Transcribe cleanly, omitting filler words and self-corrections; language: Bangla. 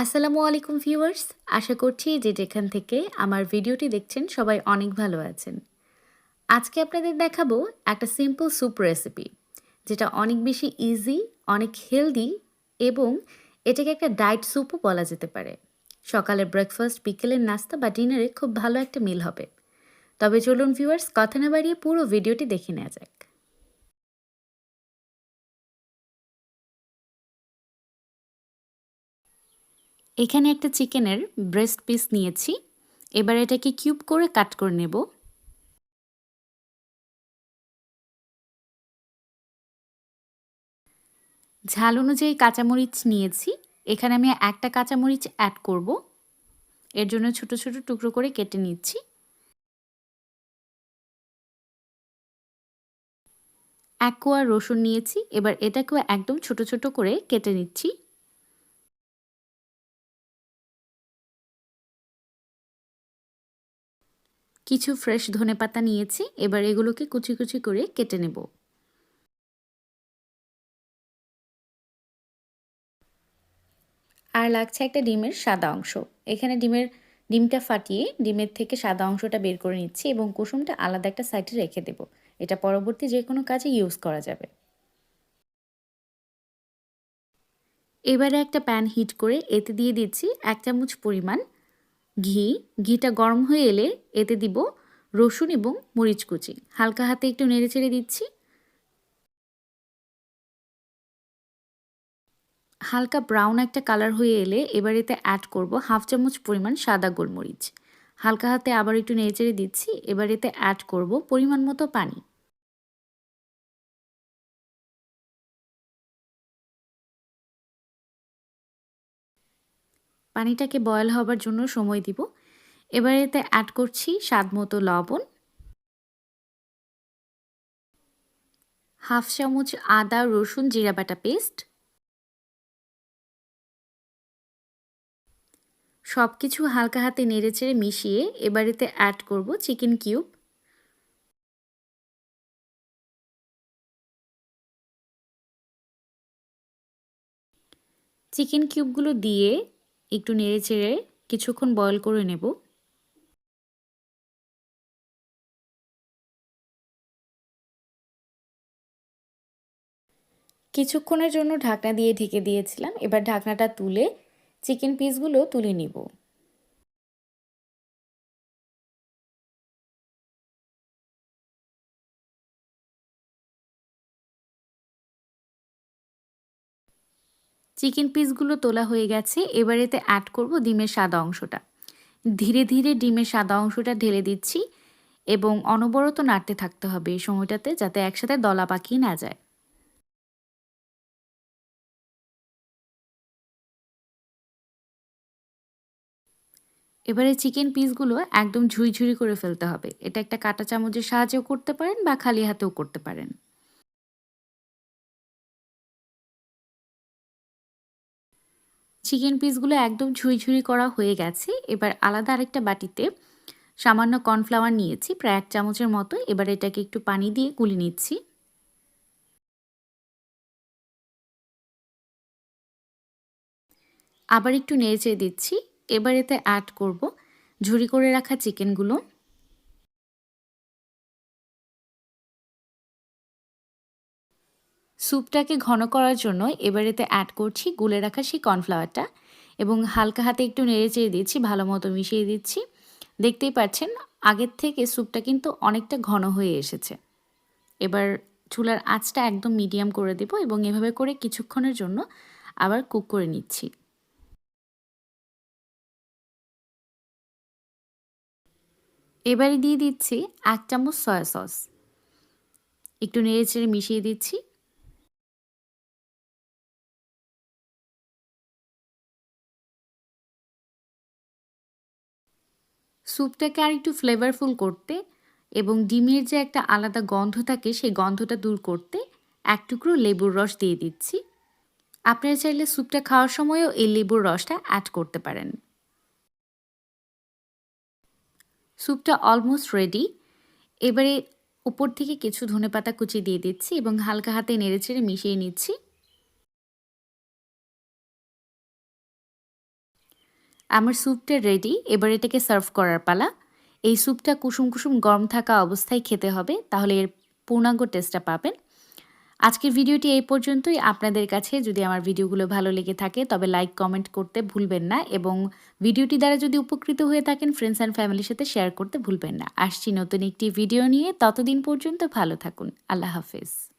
আসসালামু আলাইকুম ভিউয়ার্স। আশা করছি যে যেখান থেকে আমার ভিডিওটি দেখছেন সবাই অনেক ভালো আছেন। আজকে আপনাদের দেখাবো একটা সিম্পল স্যুপ রেসিপি, যেটা অনেক বেশি ইজি, অনেক হেলদি এবং এটাকে একটা ডায়েট স্যুপও বলা যেতে পারে। সকালের ব্রেকফাস্ট, বিকেলের নাস্তা বা ডিনারে খুব ভালো একটা মিল হবে। তবে চলুন ভিউয়ার্স, কথা না বাড়িয়ে পুরো ভিডিওটি দেখে নেওয়া যাক। এখানে একটা চিকেনের ব্রেস্ট পিস নিয়েছি। এবার এটাকে কিউব করে কাট করে নেব। ঝাল অনুযায়ী কাঁচামরিচ নিয়েছি। এখানে আমি একটা কাঁচামরিচ অ্যাড করব। এর জন্য ছোট ছোট টুকরো করে কেটে নিচ্ছি। এক কোয়া রসুন নিয়েছি। এবার এটাকেও একদম ছোট ছোট করে কেটে নিচ্ছি। কিছু ফ্রেশ ধনেপাতা নিয়েছি। এবার এগুলোকে কুচি কুচি করে কেটে নেব। আর লাগছে একটা ডিমের সাদা অংশ। এখানে ডিমটা ফাটিয়ে ডিমের থেকে সাদা অংশটা বের করে নিচ্ছি এবং কুসুমটা আলাদা একটা সাইডে রেখে দেব। এটা পরবর্তী যে কোনো কাজে ইউজ করা যাবে। এবারে একটা প্যান হিট করে এতে দিয়ে দিচ্ছি 1 চামচ পরিমাণ ঘি। ঘিটা গরম হয়ে এলে এতে দিব রসুন এবং মরিচ কুচি। হালকা হাতে একটু নেড়েচেড়ে দিচ্ছি। হালকা ব্রাউন একটা কালার হয়ে এলে এবার এতে অ্যাড করব 1/2 চামচ পরিমাণ সাদা গোলমরিচ। হালকা হাতে আবার একটু নেড়েচেড়ে দিচ্ছি। এবার এতে অ্যাড করব পরিমাণ মতো পানি। পানিটাকে বয়েল হবার জন্য সময় দিব। এবার এতে অ্যাড করছি স্বাদ মতো লবণ, 1/2 চামচ আদা রসুন জিরা বাটা পেস্ট। সব কিছু হালকা হাতে নেড়েচেড়ে মিশিয়ে এবার এতে অ্যাড করব চিকেন কিউব। চিকেন কিউবগুলো দিয়ে একটু নেড়েচেড়ে কিছুক্ষণ বয়েল করে নেব। কিছুক্ষণের জন্য ঢাকনা দিয়ে ঢেকে দিয়েছিলাম। এবার ঢাকনাটা তুলে চিকেন পিসগুলো তুলে নিব। চিকেন পিসগুলো তোলা হয়ে গেছে। এবার এতে অ্যাড করব ডিমের সাদা অংশটা। ধীরে ধীরে ডিমের সাদা অংশটা ঢেলে দিচ্ছি এবং অনবরত নাড়তে থাকতে হবে এই সময়টাতে, যাতে একসাথে দলা পাকিয়ে না যায়। এবারে চিকেন পিসগুলো একদম ঝুরঝুরি করে ফেলতে হবে। এটা একটা কাঁটা চামচের সাহায্যেও করতে পারেন বা খালি হাতেও করতে পারেন। চিকেন পিসগুলো একদম ঝুরঝুরি করা হয়ে গেছে। এবার আলাদা আরেকটা বাটিতে সামান্য কর্নফ্লাওয়ার নিয়েছি, প্রায় 1 চামচের মতো। এবার এটাকে একটু পানি দিয়ে গুলে নিচ্ছি। আবার একটু নেড়েচেড়ে দিচ্ছি। এবার এতে অ্যাড করব ঝুরি করে রাখা চিকেনগুলো। স্যুপটাকে ঘন করার জন্য এবার এতে অ্যাড করছি গুলে রাখা সেই কর্নফ্লাওয়ারটা এবং হালকা হাতে একটু নেড়েচেড়ে দিচ্ছি, ভালো মতো মিশিয়ে দিচ্ছি। দেখতেই পাচ্ছেন আগের থেকে স্যুপটা কিন্তু অনেকটা ঘন হয়ে এসেছে। এবার চুলার আঁচটা একদম মিডিয়াম করে দেব এবং এভাবে করে কিছুক্ষণের জন্য আবার কুক করে নিচ্ছি। এবারে দিয়ে দিচ্ছি 1 চামচ সয়া সস। একটু নেড়েচেড়ে মিশিয়ে দিচ্ছি। স্যুপটাকে আরেকটু ফ্লেভারফুল করতে এবং ডিমের যে একটা আলাদা গন্ধ থাকে সেই গন্ধটা দূর করতে 1 টুকরো লেবুর রস দিয়ে দিচ্ছি। আপনারা চাইলে স্যুপটা খাওয়ার সময়ও এই লেবুর রসটা অ্যাড করতে পারেন। স্যুপটা অলমোস্ট রেডি। এবারে উপর থেকে কিছু ধনেপাতা কুচি দিয়ে দিচ্ছি এবং হালকা হাতে নেড়েচেড়ে মিশিয়ে নিচ্ছি। আমার স্যুপটা রেডি। এবার এটাকে সার্ভ করার পালা। এই স্যুপটা কুসুম কুসুম গরম থাকা অবস্থায় খেতে হবে, তাহলে এর পূর্ণাঙ্গ টেস্টটা পাবেন। আজকের ভিডিওটি এই পর্যন্তই। আপনাদের কাছে যদি আমার ভিডিওগুলো ভালো লেগে থাকে তবে লাইক কমেন্ট করতে ভুলবেন না, এবং ভিডিওটি দ্বারা যদি উপকৃত হয়ে থাকেন ফ্রেন্ডস অ্যান্ড ফ্যামিলির সাথে শেয়ার করতে ভুলবেন না। আসছি নতুন একটি ভিডিও নিয়ে, ততদিন পর্যন্ত ভালো থাকুন। আল্লাহ হাফেজ।